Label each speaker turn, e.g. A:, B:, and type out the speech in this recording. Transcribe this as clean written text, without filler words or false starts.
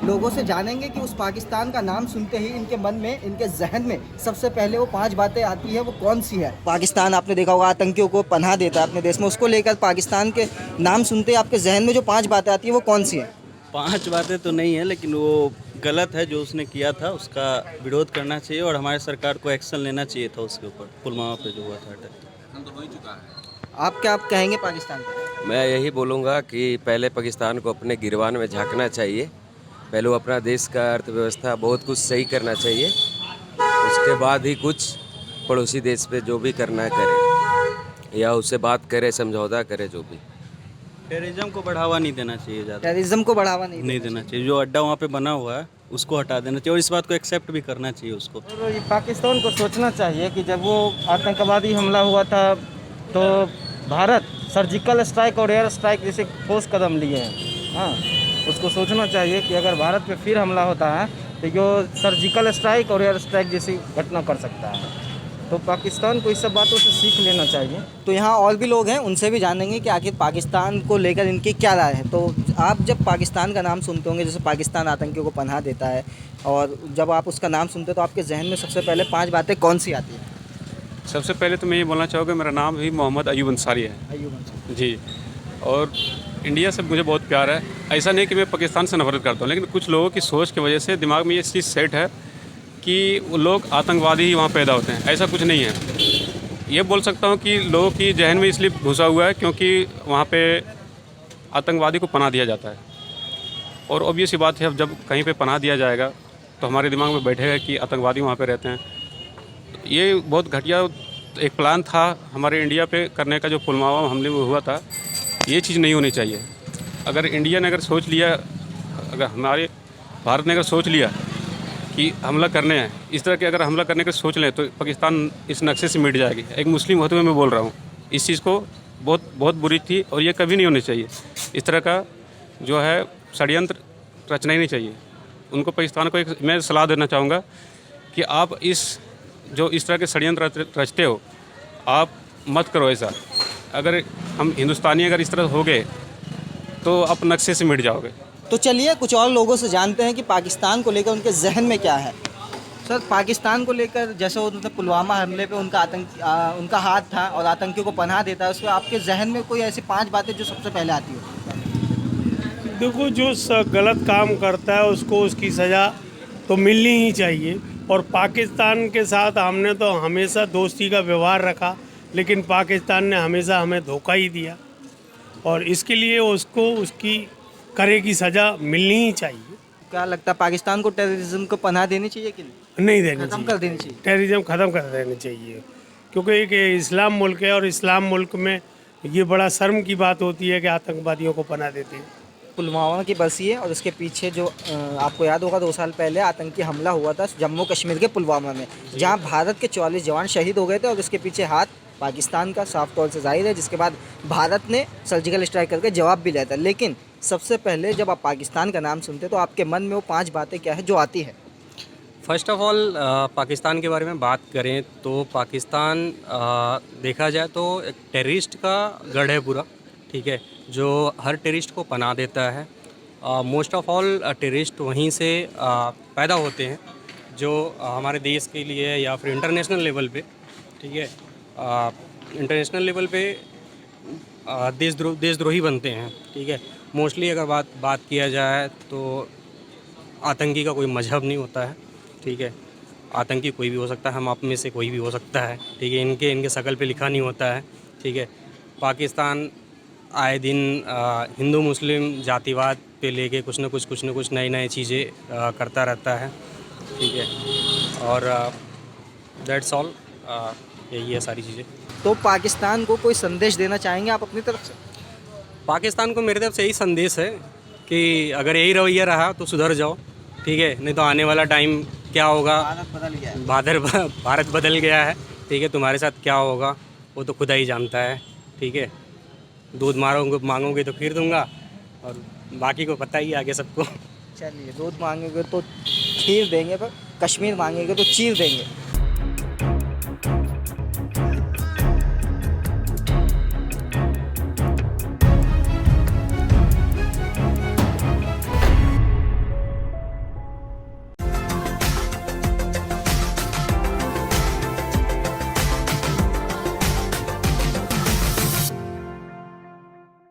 A: लोगों से जानेंगे कि उस पाकिस्तान का नाम सुनते ही इनके मन में, इनके जहन में सबसे पहले वो 5 बातें आती है, वो कौन सी है। पाकिस्तान आपने देखा होगा आतंकियों को पनाह देता है अपने देश में, उसको लेकर पाकिस्तान के नाम सुनते ही आपके जहन में जो 5 बातें आती है वो कौन सी है।
B: 5 बातें तो नहीं है, लेकिन वो गलत है जो उसने किया था, उसका विरोध करना चाहिए और हमारे सरकार को एक्शन लेना चाहिए था उसके ऊपर, पुलवामा पे जो हुआ था अटैक।
A: आप क्या कहेंगे पाकिस्तान पर।
C: मैं यही बोलूँगा कि पहले पाकिस्तान को अपने गिरबान में झांकना चाहिए। पहले वो अपना देश का अर्थव्यवस्था बहुत कुछ सही करना चाहिए, उसके बाद ही कुछ पड़ोसी देश पे जो भी करना है करे, या उससे बात करे, समझौता करे, जो भी।
B: टेररिज्म को बढ़ावा नहीं देना चाहिए, ज़्यादा
A: टेररिज्म को बढ़ावा
B: नहीं देना चाहिए। जो अड्डा वहाँ पे बना हुआ है उसको हटा देना चाहिए और इस बात को एक्सेप्ट भी करना चाहिए उसको।
D: और ये पाकिस्तान को सोचना चाहिए कि जब वो आतंकवादी हमला हुआ था तो भारत सर्जिकल स्ट्राइक और एयर स्ट्राइक जैसे ठोस कदम लिए हैं। हाँ, उसको सोचना चाहिए कि अगर भारत पे फिर हमला होता है तो यो सर्जिकल स्ट्राइक और एयर स्ट्राइक जैसी घटना कर सकता है। तो पाकिस्तान को इस सब बातों से सीख लेना चाहिए।
A: तो यहाँ और भी लोग हैं, उनसे भी जानेंगे कि आखिर पाकिस्तान को लेकर इनकी क्या राय है। तो आप जब पाकिस्तान का नाम सुनते होंगे, जैसे पाकिस्तान आतंकियों को पनाह देता है, और जब आप उसका नाम सुनते हो तो आपके जहन में सबसे पहले 5 बातें कौन सी आती हैं।
E: सबसे पहले तो मैं ये बोलना चाहूँगा, मेरा नाम भी मोहम्मद अयूब अंसारी है
A: अय्यूब अंसारी।
E: जी। और इंडिया से मुझे बहुत प्यार है। ऐसा नहीं कि मैं पाकिस्तान से नफरत करता हूँ, लेकिन कुछ लोगों की सोच की वजह से दिमाग में ये चीज़ सेट है कि वो लोग आतंकवादी ही वहाँ पैदा होते हैं। ऐसा कुछ नहीं है। ये बोल सकता हूँ कि लोगों की जहन में इसलिए घुसा हुआ है क्योंकि वहाँ पे आतंकवादी को पनाह दिया जाता है, और ऑब्वियस सी बात है, अब जब कहीं पे पनाह दिया जाएगा तो हमारे दिमाग में बैठेगा कि आतंकवादी वहाँ पे रहते हैं। तो ये बहुत घटिया एक प्लान था हमारे इंडिया पे करने का, जो पुलवामा हमले में हुआ था। ये चीज़ नहीं होनी चाहिए। अगर इंडिया ने अगर सोच लिया, अगर हमारे भारत ने अगर सोच लिया कि हमला करने हैं, इस तरह के अगर हमला करने का सोच लें तो पाकिस्तान इस नक्शे से मिट जाएगी। एक मुस्लिम होते हुए मैं बोल रहा हूँ, इस चीज़ को बहुत बुरी थी और ये कभी नहीं होनी चाहिए। इस तरह का जो है षड्यंत्र रचना ही नहीं चाहिए। उनको पाकिस्तान को एक मैं सलाह देना चाहूँगा कि आप इस तरह के षड्यंत्र रचते हो, आप मत करो ऐसा। अगर हम हिंदुस्तानी अगर इस तरह हो गए तो आप नक्शे से मिट जाओगे।
A: तो चलिए कुछ और लोगों से जानते हैं कि पाकिस्तान को लेकर उनके जहन में क्या है। सर, पाकिस्तान को लेकर जैसे उन्होंने पुलवामा हमले पे उनका हाथ था और आतंकियों को पनाह देता है, उसमें आपके जहन में कोई ऐसी 5 बातें जो सबसे पहले आती हो।
F: देखो, जो गलत काम करता है उसको उसकी सज़ा तो मिलनी ही चाहिए। और पाकिस्तान के साथ हमने तो हमेशा दोस्ती का व्यवहार रखा, लेकिन पाकिस्तान ने हमेशा हमें धोखा ही दिया, और इसके लिए उसको उसकी करे की सज़ा मिलनी ही चाहिए।
A: क्या लगता है पाकिस्तान को टेररिज्म को पनाह देनी चाहिए कि
F: नहीं देनी
A: खत्म
F: चाहिए,
A: कर देनी चाहिए।
F: टेररिज्म ख़त्म कर देनी चाहिए, क्योंकि एक इस्लाम मुल्क है और इस्लाम मुल्क में ये बड़ा शर्म की बात होती है कि आतंकवादियों को पनाह देते हैं।
A: पुलवामा की बरसी है और उसके पीछे जो आपको याद होगा 2 साल पहले आतंकी हमला हुआ था जम्मू कश्मीर के पुलवामा में, जहां भारत के 44 जवान शहीद हो गए थे, और उसके पीछे हाथ पाकिस्तान का साफ तौर से जाहिर है, जिसके बाद भारत ने सर्जिकल स्ट्राइक करके जवाब भी लिया था। लेकिन सबसे पहले जब आप पाकिस्तान का नाम सुनते तो आपके मन में वो 5 बातें क्या है जो आती है।
G: फ़र्स्ट ऑफ़ ऑल पाकिस्तान के बारे में बात करें तो पाकिस्तान देखा जाए तो एक टेररिस्ट का गढ़ है पूरा, ठीक है, जो हर टेररिस्ट को पनाह देता है। मोस्ट ऑफ़ ऑल टेररिस्ट वहीं से पैदा होते हैं जो हमारे देश के लिए या फिर इंटरनेशनल लेवल पे, ठीक है, इंटरनेशनल लेवल पे देशद्रोही बनते हैं, ठीक है। मोस्टली अगर बात किया जाए तो आतंकी का कोई मजहब नहीं होता है, ठीक है। आतंकी कोई भी हो सकता है, हम आप में से कोई भी हो सकता है, ठीक है। इनके शकल पे लिखा नहीं होता है, ठीक है। पाकिस्तान आए दिन हिंदू मुस्लिम जातिवाद पे लेके कुछ न कुछ नई चीज़ें करता रहता है, ठीक है। और दैट्स ऑल, यही है सारी चीज़ें।
A: तो पाकिस्तान को कोई संदेश देना चाहेंगे आप अपनी तरफ से।
G: पाकिस्तान को मेरी तरफ से यही संदेश है कि अगर यही रवैया रहा तो सुधर जाओ, ठीक है, नहीं तो आने वाला टाइम क्या होगा, भारत बदल गया है, ठीक है। तुम्हारे साथ क्या होगा वो तो खुदा ही जानता है, ठीक है। दूध मांगोगे तो खीर दूंगा, और बाकी को पता ही आगे सबको।
A: चलिए, दूध मांगेंगे तो खीर देंगे, पर कश्मीर मांगेंगे तो चीर देंगे।